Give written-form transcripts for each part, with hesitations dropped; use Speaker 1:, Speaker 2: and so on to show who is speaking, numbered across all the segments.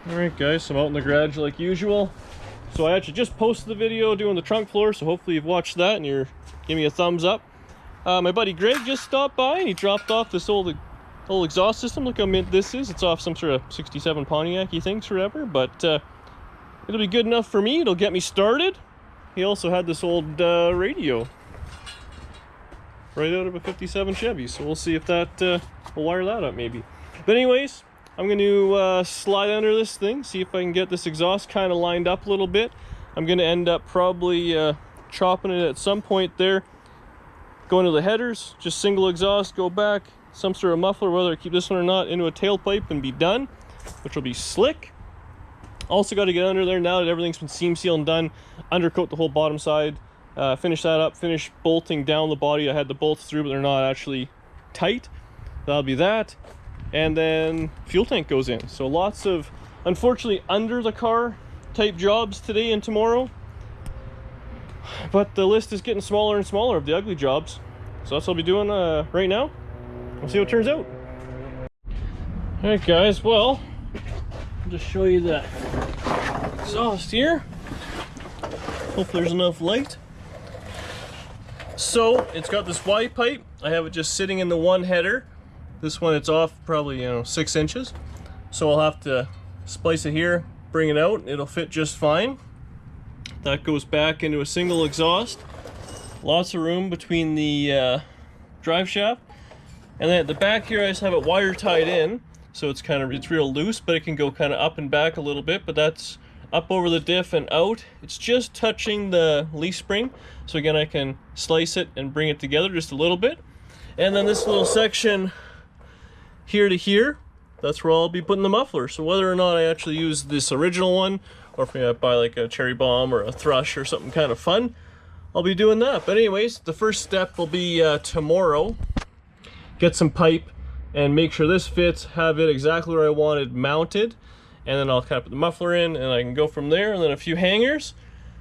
Speaker 1: Alright guys, so I'm out in the garage like usual. So I actually just posted the video doing the trunk floor, so hopefully you've watched that and you're giving me a thumbs up. My buddy Greg just stopped by and he dropped off this old exhaust system. Look how mint this is. It's off some sort of 67 Pontiac, he thinks, or whatever, but it'll be good enough for me. It'll get me started. He also had this old radio right out of a 57 Chevy, so we'll see if that will wire that up maybe. But anyways, I'm going to slide under this thing, see if I can get this exhaust kind of lined up a little bit. I'm going to end up probably chopping it at some point there, going to the headers, just single exhaust, go back, some sort of muffler, whether I keep this one or not, into a tailpipe and be done, which will be slick. Also got to get under there now that everything's been seam sealed and done, undercoat the whole bottom side, finish that up, finish bolting down the body. I had the bolts through, but they're not actually tight. That'll be that. And then fuel tank goes in. So lots of, unfortunately, under the car type jobs today and tomorrow. But the list is getting smaller and smaller of the ugly jobs. So that's what I'll be doing right now. We'll see what turns out. Alright guys, well, I'll just show you the exhaust here. Hopefully there's enough light. So it's got this Y pipe. I have it just sitting in the one header. This one, it's off probably 6 inches, so I'll have to splice it here, bring it out. It'll fit just fine. That goes back into a single exhaust. Lots of room between the drive shaft, and then at the back here I just have it wire tied in, so it's real loose, but it can go kind of up and back a little bit. But that's up over the diff and out. It's just touching the leaf spring, so again I can slice it and bring it together just a little bit. And then this little section here to here, that's where I'll be putting the muffler. So whether or not I actually use this original one, or if I buy like a cherry bomb or a thrush or something kind of fun, I'll be doing that. But anyways, the first step will be tomorrow, get some pipe and make sure this fits, have it exactly where I wanted mounted, and then I'll kind of put the muffler in and I can go from there, and then a few hangers,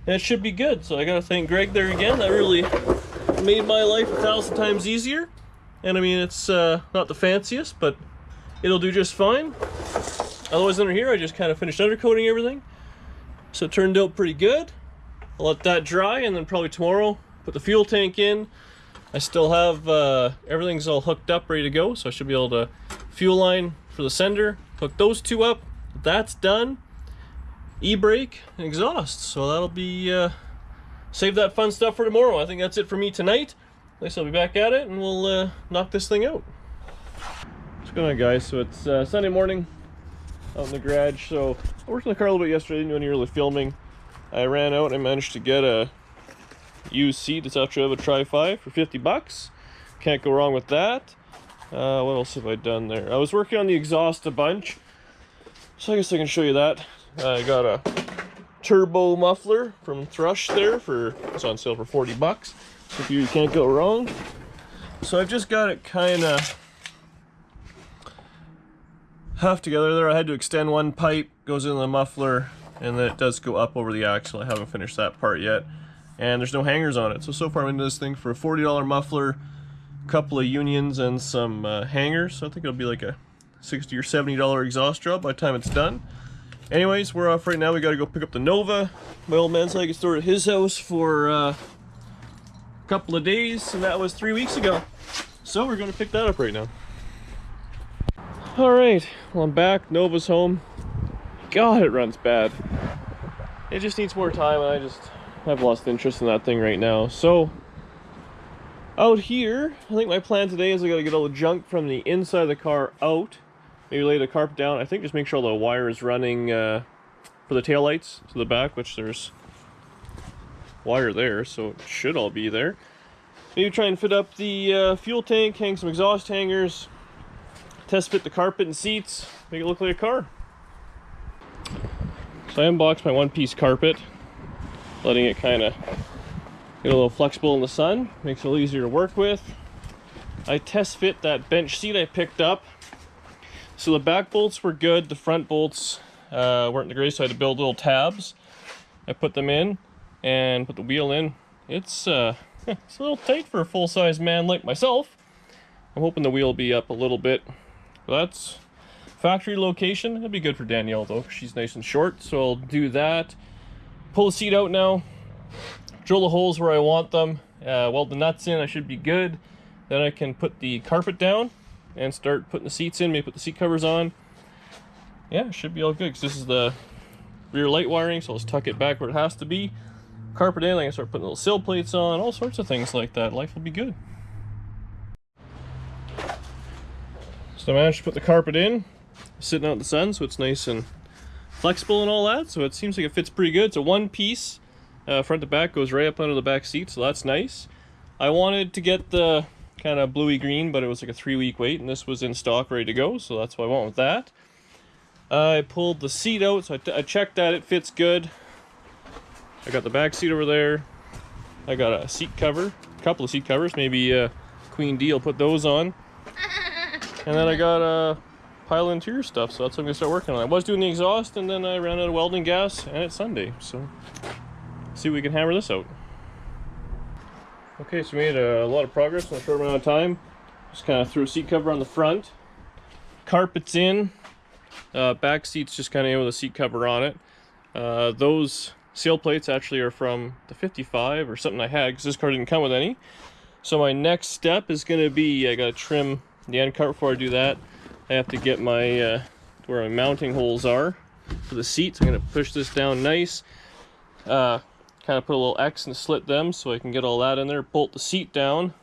Speaker 1: and it should be good. So I gotta thank Greg there again. That really made my life 1,000 times easier. And I mean, it's not the fanciest, but it'll do just fine. Otherwise, under here, I just kind of finished undercoating everything. So it turned out pretty good. I'll let that dry, and then probably tomorrow, put the fuel tank in. I still have, everything's all hooked up, ready to go. So I should be able to fuel line for the sender, hook those two up. That's done. E-brake and exhaust. So that'll be, save that fun stuff for tomorrow. I think that's it for me tonight. At least I'll be back at it and we'll knock this thing out. What's going on, guys? So it's Sunday morning out in the garage. So I worked on the car a little bit yesterday, didn't do any early filming. I ran out and I managed to get a used seat. It's after I have a Tri-5 for 50 bucks. Can't go wrong with that. What else have I done there? I was working on the exhaust a bunch, so I guess I can show you that. I got a turbo muffler from Thrush there it's on sale for 40 bucks. If you can't go wrong. So I've just got it kind of half together there. I had to extend one pipe, goes in the muffler, and then it does go up over the axle. I haven't finished that part yet. And there's no hangers on it. So far I'm into this thing for a $40 muffler, a couple of unions, and some hangers. So I think it'll be like a $60 or $70 exhaust job by the time it's done. Anyways, we're off right now. We got to go pick up the Nova. My old man said I could store it at his house for couple of days, and that was 3 weeks ago. So we're going to pick that up right now. Alright, well, I'm back. Nova's home. God, it runs bad. It just needs more time, and I've lost interest in that thing right now. So out here, I think my plan today is I got to get all the junk from the inside of the car out. Maybe lay the carpet down. I think just make sure all the wire is running for the taillights to the back, which there's wire there, so it should all be there. Maybe try and fit up the fuel tank, hang some exhaust hangers, test fit the carpet and seats, make it look like a car. So I unboxed my one-piece carpet, letting it kind of get a little flexible in the sun, makes it a little easier to work with. I test fit that bench seat I picked up. So the back bolts were good, the front bolts weren't the greatest, so I had to build little tabs. I put them in and put the wheel in. It's a little tight for a full-size man like myself. I'm hoping the wheel will be up a little bit. But that's factory location. It'd be good for Danielle though, 'cause she's nice and short. So I'll do that. Pull the seat out now. Drill the holes where I want them. Weld the nuts in. I should be good. Then I can put the carpet down and start putting the seats in. Maybe put the seat covers on. Yeah, it should be all good, because this is the rear light wiring, so let's tuck it back where it has to be. Carpet in, I can start putting little sill plates on, all sorts of things like that. Life will be good. So I managed to put the carpet in, sitting out in the sun, so it's nice and flexible and all that. So it seems like it fits pretty good. It's a one piece, front to back, goes right up under the back seat, so that's nice. I wanted to get the kind of bluey green, but it was like a 3-week wait, and this was in stock ready to go, so that's why I went with that. I pulled the seat out, so I checked that it fits good. I got the back seat over there. I got a seat cover, a couple of seat covers, maybe Queen D will put those on. And then I got a pile of interior stuff, so that's what I'm gonna start working on. I was doing the exhaust, and then I ran out of welding gas, and it's Sunday, so see if we can hammer this out. Okay, so we made a lot of progress in a short amount of time. Just kind of threw a seat cover on the front. Carpet's in. Back seat's just kind of in with a seat cover on it. Those sail plates actually are from the 55 or something I had, because this car didn't come with any. So my next step is going to be, I got to trim the end cart. Before I do that, I have to get my where my mounting holes are for the seats. I'm going to push this down nice, kind of put a little X and slit them so I can get all that in there. Bolt the seat down,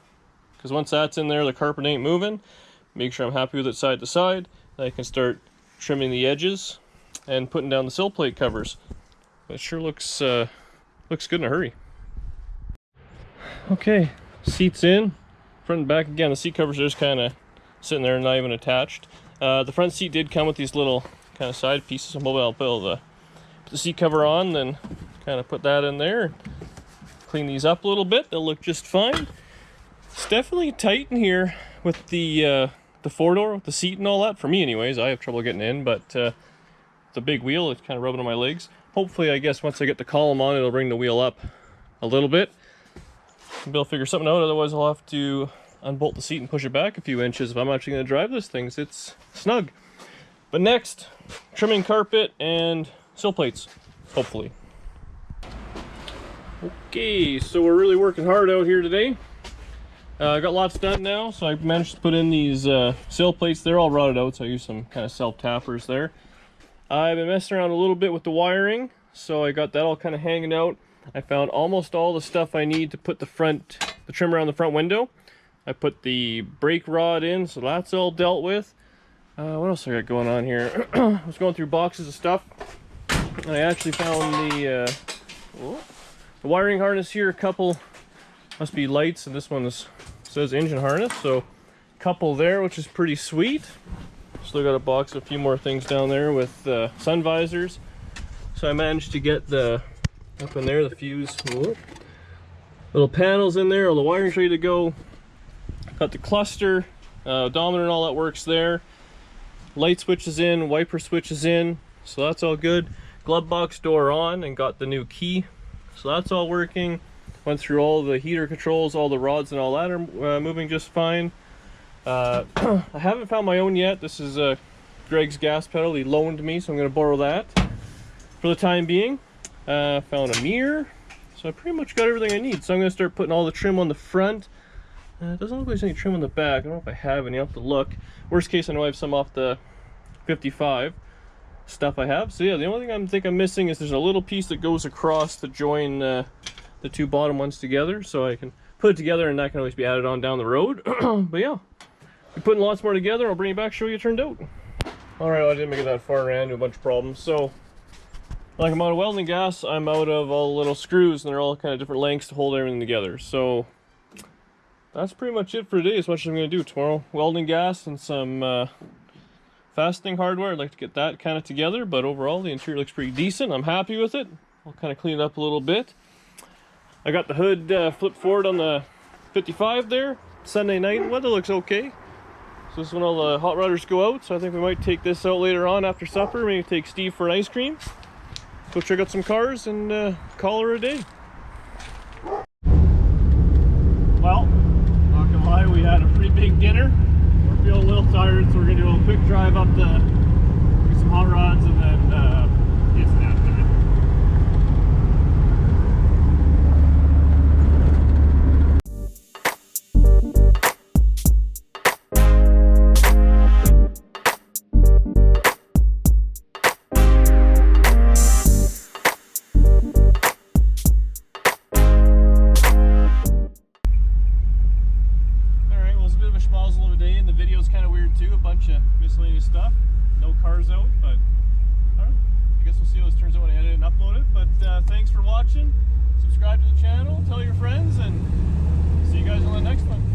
Speaker 1: because once that's in there, the carpet ain't moving. Make sure I'm happy with it side to side. Then I can start trimming the edges and putting down the sill plate covers. But it sure looks good in a hurry. Okay, seats in, front and back again. The seat covers are just kind of sitting there, not even attached. The front seat did come with these little kind of side pieces. I'm hoping I'll be able to put the seat cover on, then kind of put that in there, clean these up a little bit. They'll look just fine. It's definitely tight in here with the 4-door with the seat and all that. For me anyways, I have trouble getting in, but the big wheel, it's kind of rubbing on my legs. Hopefully, I guess once I get the column on, it'll bring the wheel up a little bit. Maybe I'll figure something out, otherwise I'll have to unbolt the seat and push it back a few inches if I'm actually going to drive this thing. It's snug. But next, trimming carpet and sill plates, hopefully. Okay, so we're really working hard out here today. I got lots done now, so I managed to put in these sill plates. They're all rotted out, so I used some kind of self-tappers there. I've been messing around a little bit with the wiring, so I got that all kind of hanging out. I found almost all the stuff I need to put the trim around the front window. I put the brake rod in, so that's all dealt with. What else I got going on here? I was going through boxes of stuff, and I actually found the wiring harness here. A couple must be lights, and this one says engine harness, so a couple there, which is pretty sweet. Still got a box of a few more things down there with sun visors. So I managed to get up in there, the fuse, little panels in there, all the wiring's ready to go. Got the cluster, odometer and all that works there. Light switches in, wiper switches in, so that's all good. Glove box door on, and got the new key, so that's all working. Went through all the heater controls, all the rods and all that are moving just fine. I haven't found my own yet. This is Greg's gas pedal. He loaned me, so I'm going to borrow that for the time being. Found a mirror, so I pretty much got everything I need. So I'm going to start putting all the trim on the front. It doesn't look like there's any trim on the back. I don't know if I have any. I'll have to look. Worst case, I know I have some off the 55 stuff I have. So yeah, the only thing I think I'm missing is there's a little piece that goes across to join the two bottom ones together, so I can put it together, and that can always be added on down the road. But yeah, we're putting lots more together. I'll bring it back, show you it turned out. Alright, well, I didn't make it that far, ran into a bunch of problems. So, like I'm out of welding gas, I'm out of all the little screws, and they're all kind of different lengths to hold everything together. So, that's pretty much it for today, as much as I'm going to do tomorrow. Welding gas and some fastening hardware. I'd like to get that kind of together, but overall the interior looks pretty decent. I'm happy with it. I'll kind of clean it up a little bit. I got the hood flipped forward on the 55 there. Sunday night, weather looks okay. So this is when all the hot rodders go out, so I think we might take this out later on after supper. Maybe take Steve for an ice cream. Go check out some cars and call her a day. Well, not gonna lie, we had a pretty big dinner. We're feeling a little tired, so we're gonna do a quick drive up to some hot rods, and then get that done. Schmozzle of a day, and the video's kind of weird too. A bunch of miscellaneous stuff. No cars out, but I don't know. I guess we'll see how this turns out when I edit and upload it. But thanks for watching. Subscribe to the channel, tell your friends, and see you guys on the next one.